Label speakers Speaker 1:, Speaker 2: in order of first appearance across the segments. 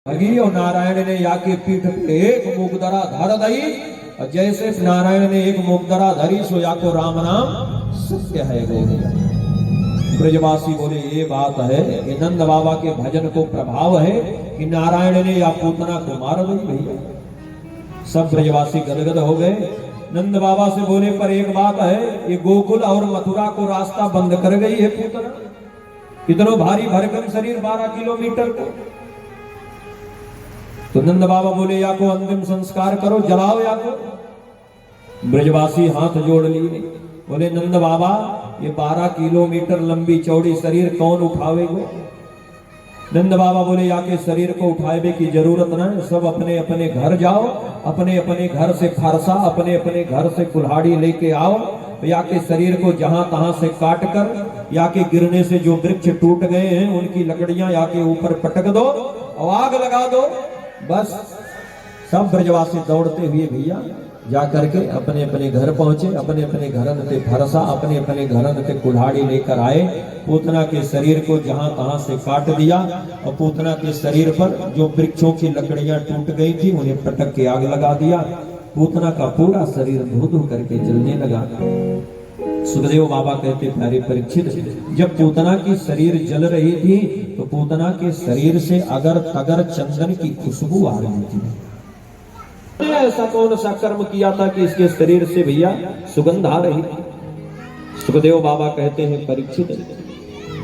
Speaker 1: भगी और नारायण ने या के पीठ पे एक मुकदरा धर दई और जैसे नारायण ने एक मुकदरा धरी सो या को राम नाम सत्य है बोले। ब्रजवासी बोले ये बात है कि नंद बाबा के भजन को प्रभाव है कि नारायण ने या पूतना को मार दी भैया। सब ब्रजवासी गदगद हो गए। नंद बाबा से बोले पर एक बात है, ये गोकुल और मथुरा को रास्ता बंद कर गई है पूतना। कितनो भारी भरकम शरीर 12 किलोमीटर का। तो नंद बाबा बोले या को अंतिम संस्कार करो, जलाओ या को। ब्रजवासी हाथ जोड़ लिए, बोले नंद बाबा ये 12 किलोमीटर लंबी चौड़ी शरीर कौन उठावेगा। नंद बाबा बोले या के शरीर को उठावे की जरूरत ना है, सब अपने अपने घर जाओ, अपने अपने घर से फरसा, अपने अपने घर से कुल्हाड़ी लेके आओ, या के शरीर को जहां तहां से काट कर या के गिरने से जो वृक्ष टूट गए हैं उनकी लकड़ियां या के ऊपर पटक दो और आग लगा दो। बस सब ब्रजवासी दौड़ते हुए भैया जा करके अपने अपने घर पहुंचे, अपने अपने घरन पे फरसा, अपने अपने घरन पे कुल्हाड़ी लेकर आए। पूतना के शरीर को जहां तहां से काट दिया और पूतना के शरीर पर जो वृक्षों की लकड़ियां टूट गई थी उन्हें पटक के आग लगा दिया। पूतना का पूरा शरीर धू धू करके जलने लगा। सुखदेव बाबा कहते प्यारे परीक्षित, जब पूतना की शरीर जल रही थी तो पूतना के शरीर से अगर तगर चंदन की खुशबू आ रही थी। ऐसा कौन सा कर्म किया था कि इसके शरीर से भैया सुगंध आ रही थी। सुखदेव बाबा कहते हैं परीक्षित,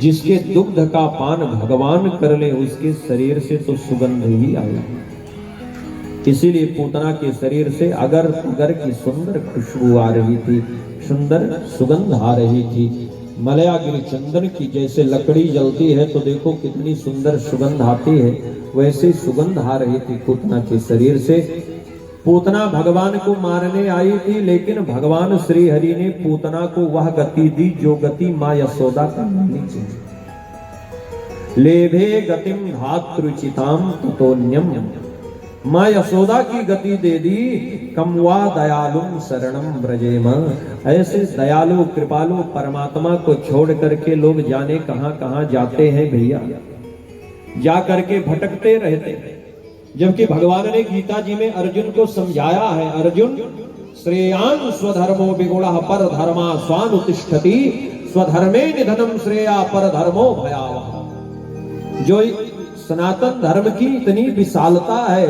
Speaker 1: जिसके दुग्ध का पान भगवान कर ले उसके शरीर से तो सुगंध ही आएगी। इसीलिए पूतना के शरीर से अगर तगर की सुंदर खुशबू आ रही थी, सुंदर सुगंध आ रही थी। मलयागिरी चंदन की जैसे लकड़ी जलती है तो देखो कितनी सुंदर सुगंध आती है, वैसे सुगंध आ रही थी पूतना के शरीर से। पूतना भगवान को मारने आई थी, लेकिन भगवान श्री हरि ने पूतना को वह गति दी जो गति मां यशोदा को मिलनी चाहिए। लेभे गतिम धातृचिताम ततोन्यम, मां यशोदा की गति दे दी। कमवा दयालुम शरणम ब्रजेम, ऐसे दयालु कृपालु परमात्मा को छोड़ करके लोग जाने कहां कहां जाते हैं भैया, जा करके भटकते रहते हैं। जबकि भगवान ने गीता जी में अर्जुन को समझाया है, अर्जुन श्रेयान स्वधर्मो विगुणः पर धर्मा स्वानुतिष्ठति, स्वधर्मे निधनम श्रेया पर धर्मो भयावह। जो सनातन धर्म की इतनी विशालता है,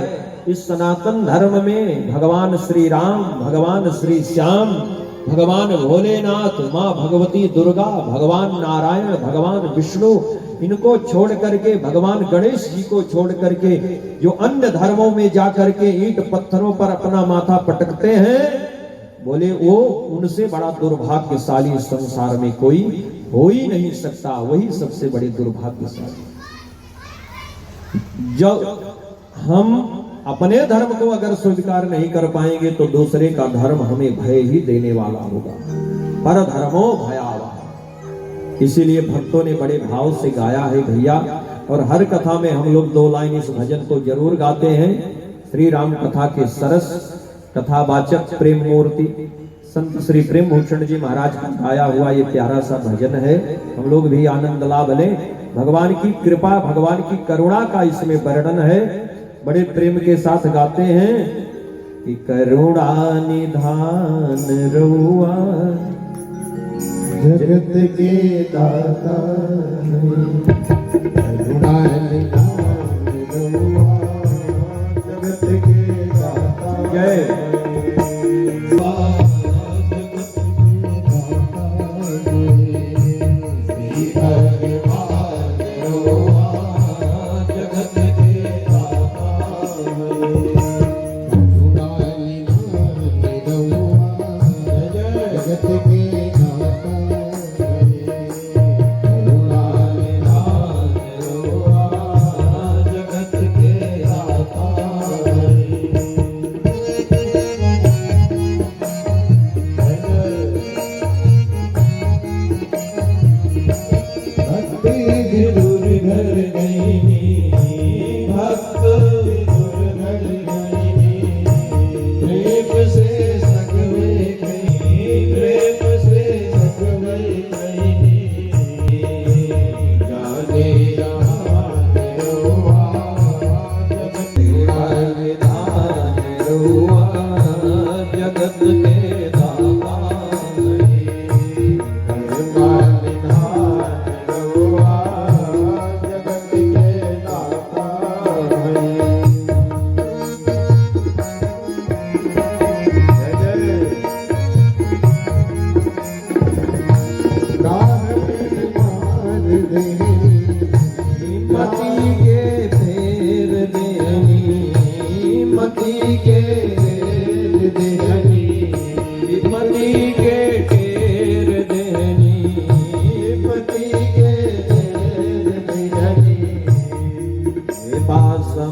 Speaker 1: इस सनातन धर्म में भगवान श्री राम, भगवान श्री श्याम, भगवान भोलेनाथ, माँ भगवती दुर्गा, भगवान नारायण, भगवान विष्णु, इनको छोड़ करके, भगवान गणेश जी को छोड़ करके जो अन्य धर्मों में जा करके ईंट पत्थरों पर अपना माथा पटकते हैं, बोले वो उनसे बड़ा दुर्भाग्यशाली संसार में कोई हो ही नहीं सकता। वही सबसे बड़े दुर्भाग्यशाली। जब हम अपने धर्म को अगर स्वीकार नहीं कर पाएंगे तो दूसरे का धर्म हमें भय ही देने वाला होगा। पर धर्मो भयावह। इसीलिए भक्तों ने बड़े भाव से गाया है भैया, और हर कथा में हम लोग 2 लाइन इस भजन को जरूर गाते हैं। श्री राम कथा के सरस कथावाचक प्रेम मूर्ति संत श्री प्रेम भूषण जी महाराज का गाया हुआ ये प्यारा सा भजन है। हम लोग भी आनंद लाभ लें। भगवान की कृपा, भगवान की करुणा का इसमें वर्णन है। बड़े प्रेम के साथ गाते हैं कि करुणा निधान रहुआ
Speaker 2: जगत के दाता, करुणा निधान रहुआ जगत के दाता।
Speaker 1: जय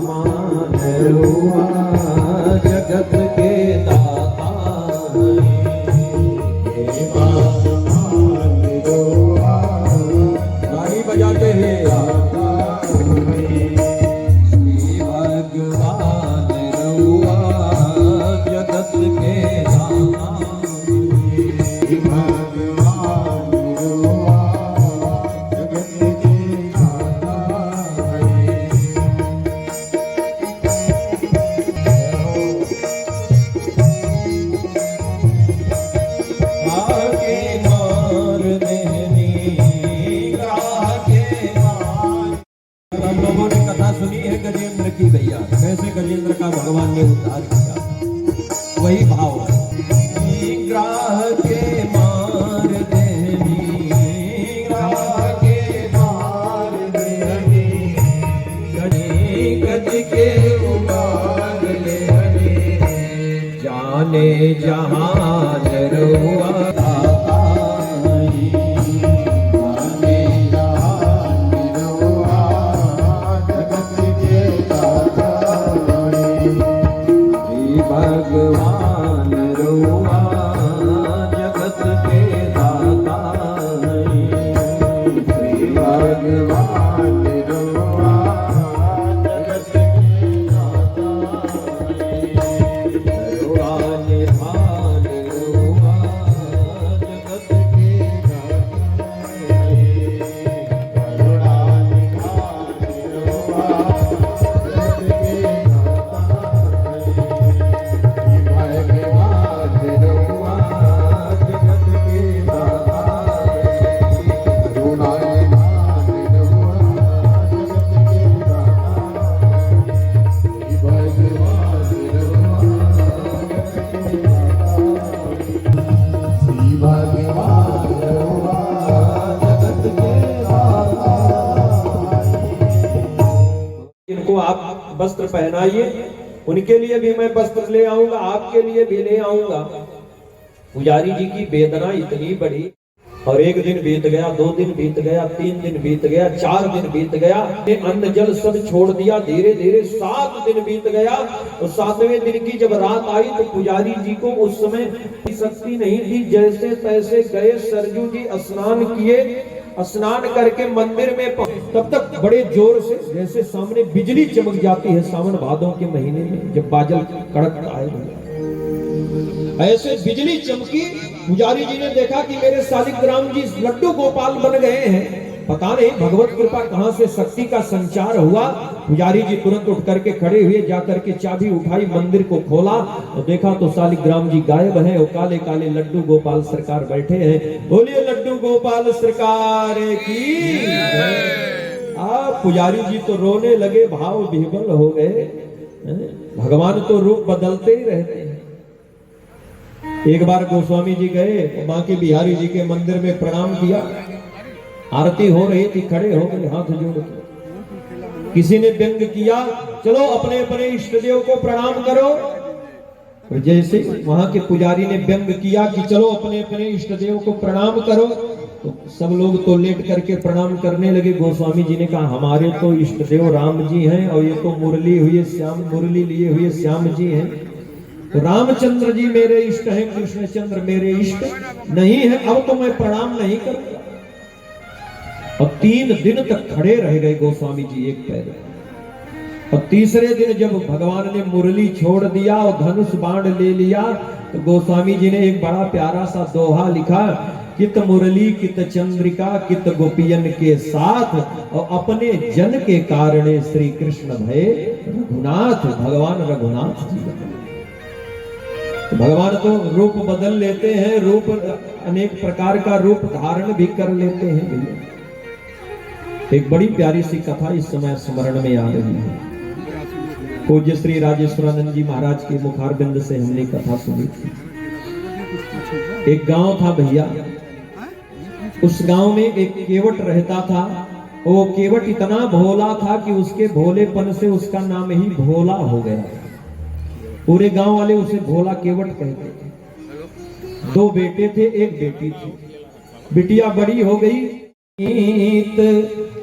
Speaker 1: मान रुआ जगत के दाता
Speaker 2: हे भगवान रुआ
Speaker 1: ताली बजाते हुए श्री भगवान रुआ जगत के दाता
Speaker 2: हे भगवान रुआ जगत के दाता
Speaker 1: आके मार देनी ग्राह के मार। हम लोगों ने कथा सुनी है गजेंद्र की भैया, कैसे गजेंद्र का भगवान ने उद्धार किया, वही भाव है। ग्राह के मार देनी ग्राह के मार देनी गज के उबार ले जाने जहान रुआ
Speaker 2: जाने जहान रुआ जगत के दाता
Speaker 1: श्री भगवान रुआ जगत के दाता
Speaker 2: श्री भगवान रुआ जगत के दाता
Speaker 1: रुआ निधान रुआ जगत के
Speaker 2: करुणा निधान रुआ जगत के भगवान रुआ
Speaker 1: जगत के दाता
Speaker 2: करुणा निधान रुआ जगत के दाता श्री भगवान रुआ जगत के दाता
Speaker 1: इनको आप वस्त्र पहनाइए, उनके लिए भी मैं वस्त्र ले आऊंगा, आपके लिए भी ले आऊंगा। पुजारी जी की वेदना इतनी बड़ी, और एक दिन बीत गया, 2 दिन बीत गया, 3 दिन बीत गया, 4 दिन बीत गया, अन्न जल सब छोड़ दिया। धीरे धीरे 7 दिन बीत गया, और 7वें दिन की जब रात आई तो पुजारी जी को उस समय शक्ति नहीं थी। जैसे तैसे गए, सरजू जी स्नान किए, स्नान करके मंदिर में तब तक बड़े जोर से जैसे सामने बिजली चमक जाती है सावन भादों के महीने में जब बादल कड़कता है, ऐसे बिजली चमकी। पुजारी जी ने देखा कि मेरे शालिग्राम जी लड्डू गोपाल बन गए हैं। पता नहीं भगवत कृपा कहां से शक्ति का संचार हुआ। पुजारी जी तुरंत उठ करके खड़े हुए, जाकर के चाबी उठाई, मंदिर को खोला और देखा तो शालिग्राम जी गायब हैं और काले काले लड्डू गोपाल सरकार बैठे हैं। बोलिए लड्डू गोपाल सरकार की जय। पुजारी जी तो रोने लगे, भाव विह्वल हो गए। भगवान तो रूप बदलते ही रहते हैं। एक बार गोस्वामी जी गए, माँ के बिहारी जी के मंदिर में प्रणाम किया, आरती हो रही थी, खड़े हो गए हाथ जोड़ के। किसी ने व्यंग किया, चलो अपने अपने इष्ट देव को प्रणाम करो। और जैसे वहां के पुजारी ने व्यंग किया कि चलो अपने अपने इष्ट देव को प्रणाम करो, तो सब लोग तो लेट करके प्रणाम करने लगे। गोस्वामी जी ने कहा हमारे तो इष्ट देव राम जी हैं और ये तो मुरली लिए हुए श्याम जी हैं। तो रामचंद्र जी मेरे इष्ट हैं, कृष्णचंद्र मेरे इष्ट नहीं है, अब तो मैं प्रणाम नहीं करूंगा। और 3 दिन तक खड़े रह गए गोस्वामी जी एक पैर। और तीसरे दिन जब भगवान ने मुरली छोड़ दिया और धनुष बाण ले लिया, तो गोस्वामी जी ने एक बड़ा प्यारा सा दोहा लिखा, कित मुरली कित चंद्रिका कित गोपियन के साथ, और अपने जन के कारणे श्री कृष्ण भय रघुनाथ। भगवान रघुनाथ जी भगवान तो रूप बदल लेते हैं, रूप अनेक प्रकार का रूप धारण भी कर लेते हैं भैया। एक बड़ी प्यारी सी कथा इस समय स्मरण में आ रही है। पूज्य श्री राजेश्वरानंद जी महाराज के मुखारबिंद से हमने कथा सुनी थी। एक गांव था भैया, उस गांव में एक केवट रहता था। वो केवट इतना भोला था कि उसके भोलेपन से उसका नाम ही भोला हो गया। पूरे गांव वाले उसे भोला केवट कहते थे। 2 बेटे थे, 1 बेटी थी। बिटिया बड़ी हो गई,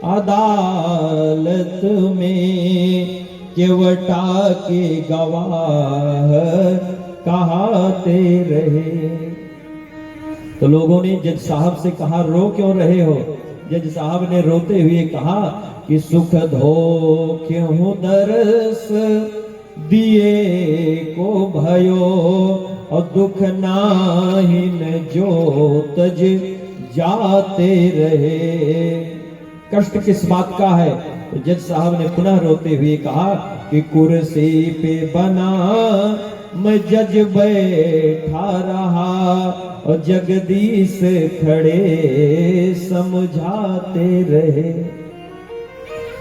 Speaker 1: अदालत में केवटा के गवाह कहाते रहे। तो लोगों ने जज साहब से कहा, रो क्यों रहे हो? जज साहब ने रोते हुए कहा कि सुख धो क्यों दरस दिए को भयो, और दुख नाहिन जो तज जाते रहे। कष्ट किस बात का है? तो जज साहब ने पुनः रोते हुए कहा कि कुर्सी पे बना मैं जज बैठा रहा, और जगदीश खड़े समझाते रहे।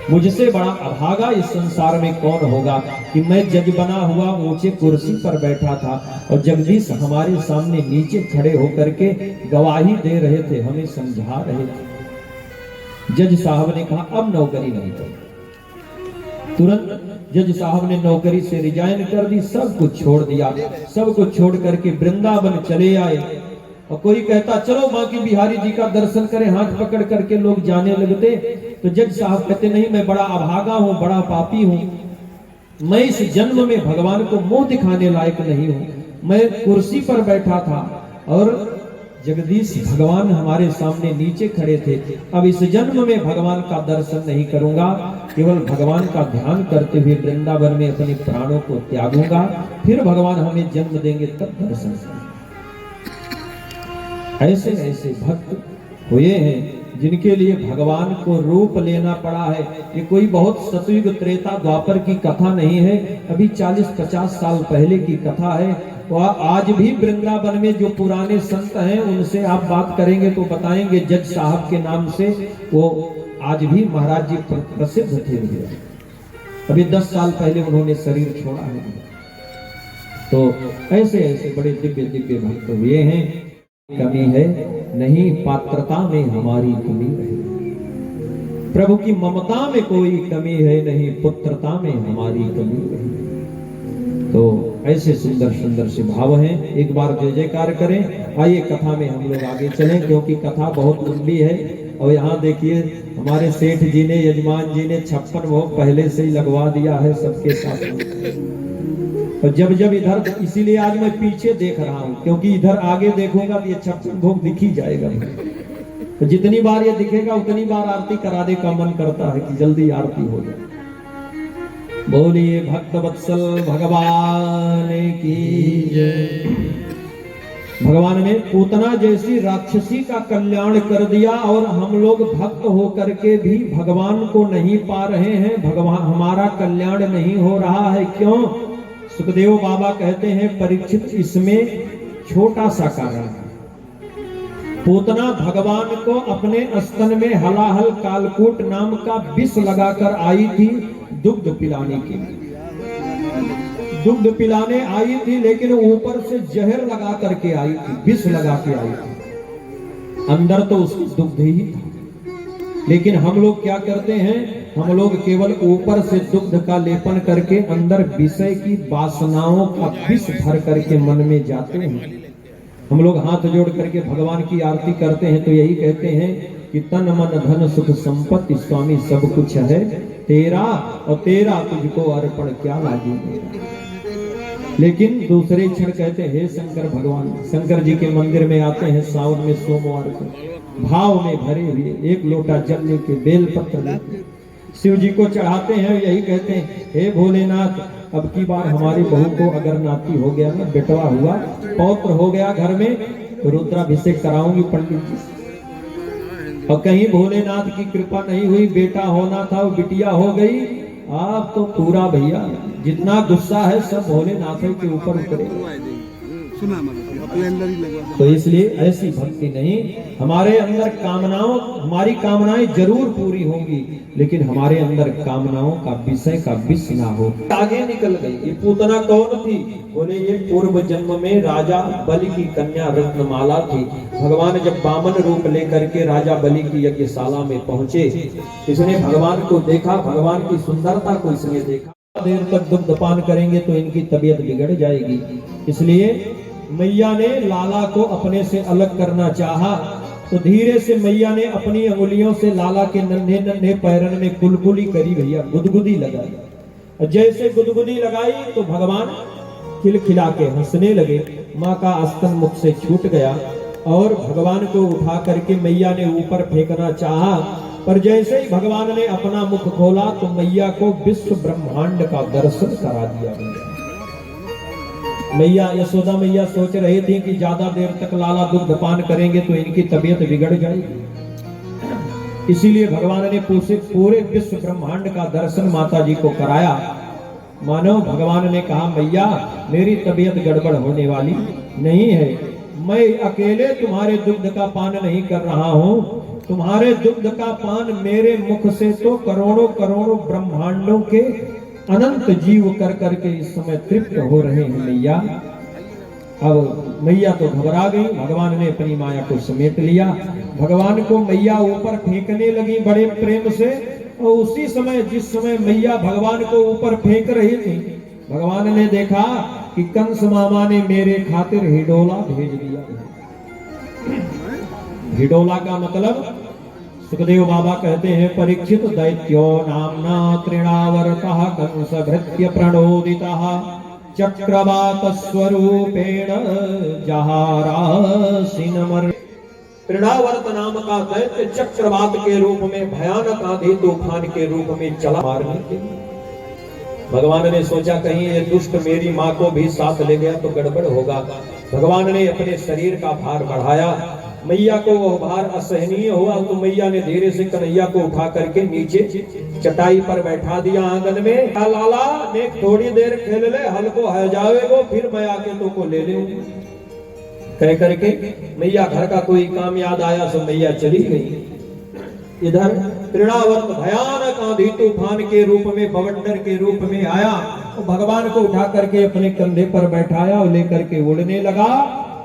Speaker 1: मुझसे बड़ा अभागा इस संसार में कौन होगा कि मैं जज बना हुआ ऊंचे कुर्सी पर बैठा था और जगदीश हमारे सामने नीचे खड़े होकर के गवाही दे रहे थे, हमें समझा रहे थे। जज साहब ने कहा अब नौकरी नहीं करें। तुरंत जज साहब ने नौकरी से रिजाइन कर दी, सब कुछ छोड़ दिया। सब कुछ छोड़ करके वृंदावन चले आए। और कोई कहता चलो बांके बिहारी जी का दर्शन करें, हाथ पकड़ करके लोग जाने लगते। तो जज साहब कहते नहीं, मैं बड़ा अभागा हूं, बड़ा पापी हूं, मैं इस जन्म में भगवान को मुंह दिखाने लायक नहीं हूं। मैं कुर्सी पर बैठा था और जगदीश भगवान हमारे सामने नीचे खड़े थे। अब इस जन्म में भगवान का दर्शन नहीं करूंगा, केवल भगवान का ध्यान करते हुए वृंदावन में अपने प्राणों को त्यागूंगा, फिर भगवान हमें जन्म देंगे तब दर्शन करेंगे। ऐसे ऐसे भक्त हुए हैं जिनके लिए भगवान को रूप लेना पड़ा है। ये कोई बहुत सतयुग त्रेता द्वापर की कथा नहीं है, अभी 40-50 साल पहले की कथा है। वह आज भी वृंदावन में जो पुराने संत हैं उनसे आप बात करेंगे तो बताएंगे जज साहब के नाम से वो आज भी महाराज जी प्रसिद्ध थे। अभी 10 साल पहले उन्होंने शरीर छोड़ा है। तो ऐसे ऐसे बड़े दिव्य दिव्य भक्त हुए हैं। कमी है नहीं पात्रता में हमारी कमी है, प्रभु की ममता में कोई कमी है नहीं, पुत्रता में हमारी कमी है। तो ऐसे सुंदर सुंदर से भाव हैं। एक बार जय जयकार करें। आइए कथा में हम लोग आगे चलें, क्योंकि कथा बहुत लंबी है। और यहाँ देखिए हमारे सेठ जी ने, यजमान जी ने 56 भोग पहले से ही लगवा दिया है सबके साथ। और जब जब इधर, इसीलिए आज मैं पीछे देख रहा हूं, क्योंकि इधर आगे देखूंगा तो ये 56 भोग दिख ही जाएगा। तो जितनी बार ये दिखेगा उतनी बार आरती कराने का मन करता है कि जल्दी आरती हो जाए। बोलिए भक्त वत्सल भगवान की जय। भगवान ने पूतना जैसी राक्षसी का कल्याण कर दिया और हम लोग भक्त होकर के भी भगवान को नहीं पा रहे हैं। भगवान हमारा कल्याण नहीं हो रहा है, क्यों? सुखदेव बाबा कहते हैं परीक्षित इसमें छोटा सा कारण है। पूतना भगवान को अपने स्तन में हलाहल कालकूट नाम का विष लगाकर आई थी दुग्ध पिलाने के लिए। दुग्ध पिलाने आई थी, लेकिन ऊपर से जहर लगा करके आई थी, विष लगा के आई थी। अंदर तो उसकी दुग्ध ही था। लेकिन हम लोग क्या करते हैं? हम लोग केवल ऊपर से दुग्ध का लेपन करके अंदर विषय की वासनाओं का विष भर करके मन में जाते हैं। हम लोग हाथ जोड़ करके भगवान की आरती करते हैं तो यही कहते हैं कि तन मन धन सुख संपत्ति स्वामी सब कुछ है तेरा, और तेरा तुझको अर्पण क्या लागे मेरा। लेकिन दूसरे क्षण कहते हैं हे शंकर भगवान। शंकर जी के मंदिर में आते हैं सावन में सोमवार को, भाव में भरे हुए एक लोटा जल लेके, बेल पत्र लेके शिव जी को चढ़ाते हैं। यही कहते हैं हे भोलेनाथ, अब की बार हमारी बहू को अगर नाती हो गया ना, बेटवा हुआ, पौत्र हो गया घर में, तो रुद्राभिषेक कराऊंगी पंडित जी। और कहीं भोलेनाथ की कृपा नहीं हुई, बेटा होना था वो बिटिया हो गई, आप तो पूरा भैया जितना गुस्सा है सब भोलेनाथ के ऊपर उतरे। तो इसलिए ऐसी भक्ति नहीं। हमारे अंदर कामनाओं, हमारी कामनाएं जरूर पूरी होंगी, लेकिन हमारे अंदर कामनाओं का विषय का विष ना हो। आगे निकल गई। ये पूतना कौन थी? बोले ये पूर्व जन्म में राजा बलि की कन्या रत्नमाला थी। भगवान जब वामन रूप लेकर के राजा बलि की यज्ञशाला में पहुंचे, इसने भगवान को देखा, भगवान की सुंदरता को इसने देखा। देर तक दुग्धपान करेंगे तो इनकी तबीयत बिगड़ जाएगी, इसलिए मैया ने लाला को अपने से अलग करना चाहा। तो धीरे से मैया ने अपनी अंगुलियों से लाला के नन्हे नन्हे पैरन में कुलकुली करी, भैया गुदगुदी लगाई। जैसे गुदगुदी लगाई तो भगवान खिलखिला के हंसने लगे। माँ का आस्तन मुख से छूट गया और भगवान को उठा करके मैया ने ऊपर फेंकना चाहा, पर जैसे ही भगवान ने अपना मुख खोला तो मैया को विश्व ब्रह्मांड का दर्शन करा दिया गया। मैया यशोदा मैया सोच रही थी कि ज्यादा देर तक लाला दुग्ध पान करेंगे तो इनकी तबीयत बिगड़ जाएगी, इसीलिए भगवान ने पूरे विश्व ब्रह्मांड का दर्शन माता जी को कराया। मानो भगवान ने कहा, मैया मेरी तबीयत गड़बड़ होने वाली नहीं है, मैं अकेले तुम्हारे दुग्ध का पान नहीं कर रहा हूँ, तुम्हारे दुग्ध का पान मेरे मुख से तो करोड़ों करोड़ों ब्रह्मांडों के अनंत जीव कर करके इस समय तृप्त हो रहे हैं मैया। अब मैया तो घबरा गई, भगवान ने अपनी माया को समेट लिया, भगवान को मैया ऊपर फेंकने लगी बड़े प्रेम से। और उसी समय जिस समय मैया भगवान को ऊपर फेंक रही थी, भगवान ने देखा कि कंस मामा ने मेरे खातिर हिडोला भेज दिया। हिडोला का मतलब सुखदेव बाबा कहते हैं, परीक्षित दैत्यो नामना तृणावर्तः कंस भृत्य प्रणोदितः चक्रवात स्वरूपेण जहारासिनमर। तृणावर्त नाम का दैत्य चक्रवात के रूप में भयानक आंधी तूफान के रूप में चला मारने के लिए। भगवान ने सोचा कहीं ये दुष्ट मेरी माँ को भी साथ ले गया तो गड़बड़ होगा। भगवान ने अपने शरीर का भार बढ़ाया, मैया को वह भार असहनीय हुआ तो मैया ने धीरे से कन्हैया को उठा करके नीचे चटाई पर बैठा दिया आंगन में। लाला ने थोड़ी देर खेल ले, हल्को है जावेगो, फिर मैं आके तो को ले लूंगी। कह करके मैया घर का कोई काम याद आया तो मैया चली गई। इधर तृणावर्त भयानक आंधी तूफान के रूप में बवंडर के रूप में आया तो भगवान को उठा करके अपने कंधे पर बैठाया और लेकर के उड़ने लगा।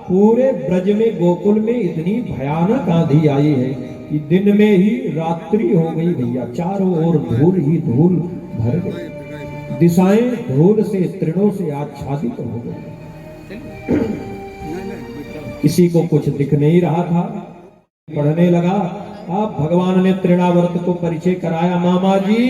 Speaker 1: पूरे ब्रज में गोकुल में इतनी भयानक आंधी आई है कि दिन में ही रात्रि हो गई भैया, चारों ओर धूल ही धूल भर गई, दिशाएं धूल से तृणों से आच्छादित हो गई, किसी को कुछ दिख नहीं रहा था। पढ़ने लगा, अब भगवान ने तृणावर्त को परिचय कराया, मामा जी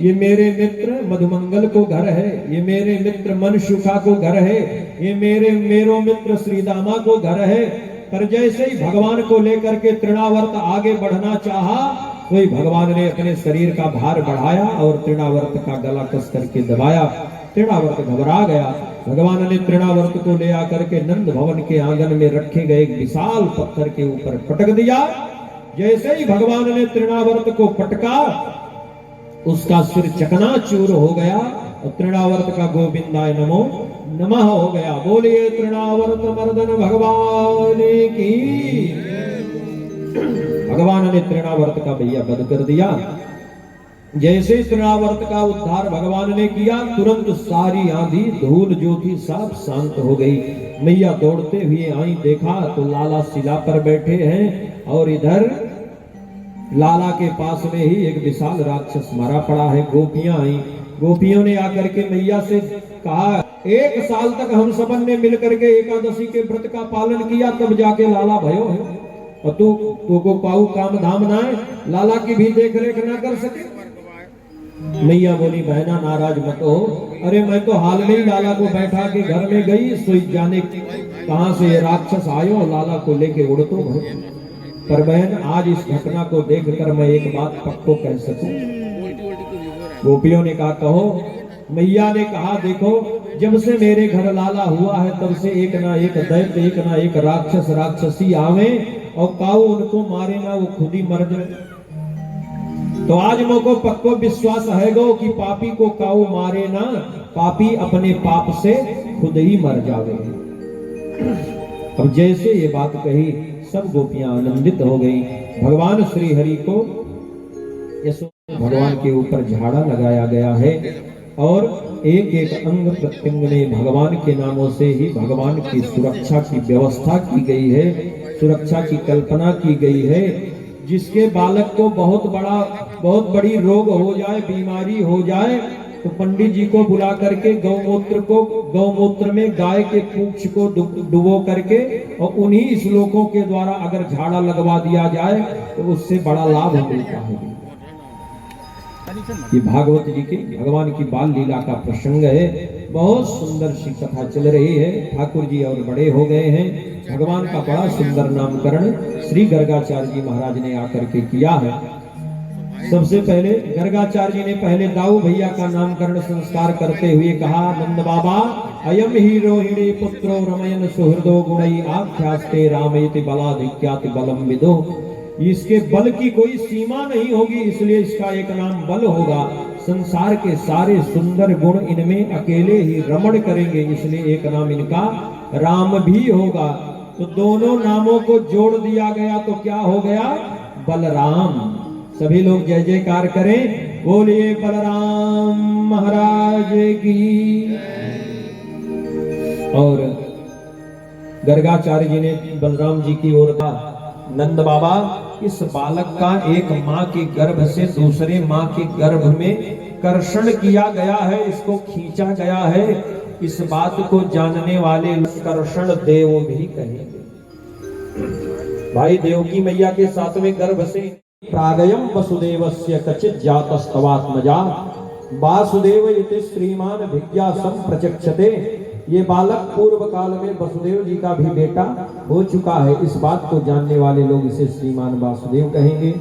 Speaker 1: ये मेरे मित्र मधुमंगल को घर है, ये मेरे मित्र मनशुखा को घर है, ये मेरो मित्र श्रीदामा को घर है। पर जैसे ही भगवान को लेकर के तृणावर्त आगे बढ़ना चाहा तो ही भगवान ने अपने शरीर का भार बढ़ाया और तृणावर्त का गला कस करके दबाया। तृणावर्त घबरा गया। भगवान ने तृणावर्त को ले आकर के नंद भवन के आंगन में रखे गए एक विशाल पत्थर के ऊपर पटक दिया। जैसे ही भगवान ने तृणावर्त को पटका, उसका सिर चकनाचूर हो गया और तृणावर्त का गोविंदाय नमो नमः हो गया। बोलिए तृणावर्त मर्दन भगवान की। भगवान ने तृणावर्त का भैया वध कर दिया। जैसे तृणावर्त का उद्धार भगवान ने किया, तुरंत सारी आंधी धूल जो थी सब शांत हो गई। मैया दौड़ते हुए आई, देखा तो लाला शिला पर बैठे हैं और इधर लाला के पास में ही एक विशाल राक्षस मरा पड़ा है। गोपियां आई, गोपियों ने आकर के मैया से कहा, 1 साल तक हम सबन ने मिलकर के एकादशी के व्रत का पालन किया, तब जाके लाला भयो है और तू को पाऊ काम धाम ना है, लाला की भी देख रेख ना कर सके। मैया बोली, बहना नाराज मत हो, अरे मैं तो हाल में ही लाला को बैठा के घर में गई, सोई जाने कहां से ये राक्षस आयो लाला को लेके उड़ तो गए। पर बहन आज इस घटना को देखकर मैं एक बात पक्को कह सकूं। गोपियों ने कहा, कहो। मैया ने कहा, देखो जब से मेरे घर लाला हुआ है तब से एक ना एक दैत्य, एक ना एक राक्षस राक्षसी आवे और काऊ उनको मारे ना, वो खुद ही मर जाए। तो आज मोको पक्को विश्वास है गो कि पापी को काऊ मारे ना, पापी अपने पाप से खुद ही मर जावे। अब जैसे ये बात कही सब गोपियां आनंदित हो गई। भगवान श्री हरि को भगवान के ऊपर झाड़ा लगाया गया है और एक एक अंग प्रत्यंग में भगवान के नामों से ही भगवान की सुरक्षा की व्यवस्था की गई है, सुरक्षा की कल्पना की गई है। जिसके बालक को बहुत बड़ी रोग हो जाए, बीमारी हो जाए, तो पंडित जी को बुला करके गौमूत्र में गाय के पूंछ को डुबो करके और उन्हीं श्लोकों के द्वारा अगर झाड़ा लगवा दिया जाए तो उससे बड़ा लाभ मिलता है। ये भागवत जी के भगवान की बाल लीला का प्रसंग है। बहुत सुंदर सी कथा चल रही है। ठाकुर जी और बड़े हो गए हैं। भगवान का बड़ा सुंदर नामकरण श्री गर्गाचार्य जी महाराज ने आकर के किया है। सबसे पहले गर्गाचार्य जी ने पहले दाऊ भैया का नामकरण संस्कार करते हुए कहा, नंद बाबा अयम ही रोहिणी पुत्रो रमयन सुहृदो गुणई आख्यास्ते रामेति बलाधिक्याति बलम विदो। इसके बल की कोई सीमा नहीं होगी, इसलिए इसका एक नाम बल होगा। संसार के सारे सुंदर गुण इनमें अकेले ही रमण करेंगे, इसलिए एक नाम इनका राम भी होगा। तो दोनों नामों को जोड़ दिया गया तो क्या हो गया? बलराम। सभी लोग जय जयकार करें, बोलिए बलराम महाराज की। और गर्गाचार्य जी ने बलराम जी की ओर कहा, नंद बाबा इस बालक का एक माँ के गर्भ से दूसरे माँ के गर्भ में कर्षण किया गया है, इसको खींचा गया है। इस बात को जानने वाले कर्षण देव भी कहेंगे। भाई देवकी मैया के सातवें गर्भ से प्रागयम वसुदेवस्य कचित जातस्तवात्मजा वासुदेव इति श्रीमान भिज्ञा सम प्रचक्षते। ये बालक पूर्व काल में वसुदेव जी का भी बेटा हो चुका है। इस बात को जानने वाले लोग इसे श्रीमान वासुदेव कहेंगे।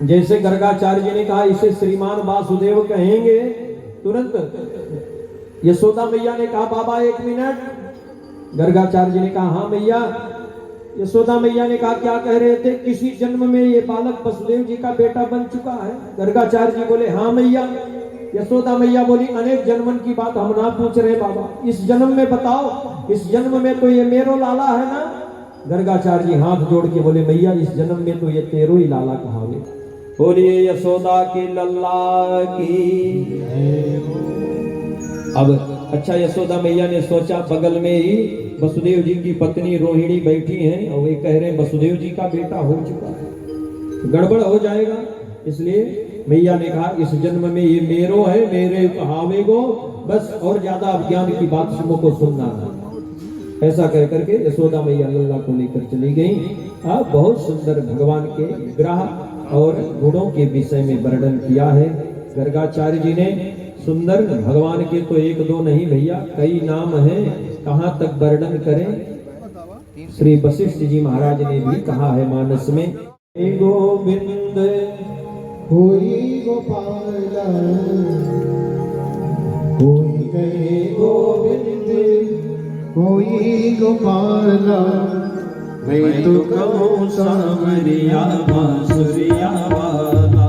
Speaker 1: जैसे गर्गाचार्य जी ने कहा इसे श्रीमान वासुदेव कहेंगे, तुरंत यशोदा मैया ने कहा बाबा एक मिनट। गर्गाचार्य जी ने कहा हाँ मैया। यशोदा मैया ने कहा क्या कह रहे थे? किसी जन्म में ये बालक वसुदेव जी का बेटा बन चुका है। गर्गाचार्य जी बोले हाँ मैया। यशोदा मैया बोली अनेक जन्मन की बात हम ना पूछ रहे बाबा, इस जन्म में बताओ। इस जन्म में तो ये मेरो लाला है ना? गर्गाचार्य जी हाथ जोड़ के बोले मैया इस जन्म में तो ये तेरो ही लाला कहावे। बोलिए यशोदा की लल्ला की। अब अच्छा यशोदा मैया ने सोचा बगल में ही वसुदेव जी की पत्नी रोहिणी बैठी हैं और वे कह रहे हैं वसुदेव जी का बेटा हो चुका है, गड़बड़ हो जाएगा। इसलिए मैया ने कहा इस जन्म में ये मेरो है, मेरे कहावे को बस, और ज्यादा ज्ञान की बात को सुनना था। ऐसा कह करके यशोदा मैया लल्ला को लेकर चली गई। बहुत सुंदर भगवान के विग्रह और गुणों के विषय में वर्णन किया है गर्गाचार्य जी ने। सुंदर भगवान के तो एक दो नहीं भैया, कई नाम हैं, कहाँ तक वर्णन करें। श्री वशिष्ठ जी महाराज ने भी कहा है मानस में, गोविंद
Speaker 2: कोई गोपाला कोई कहे गोविंद कोई गोपाला मैं तो कहूँ सावरिया बांसुरिया वाला।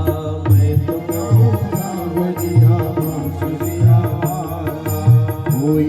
Speaker 2: मैं तो कहूँ सावरिया बांसुरिया वाला। कोई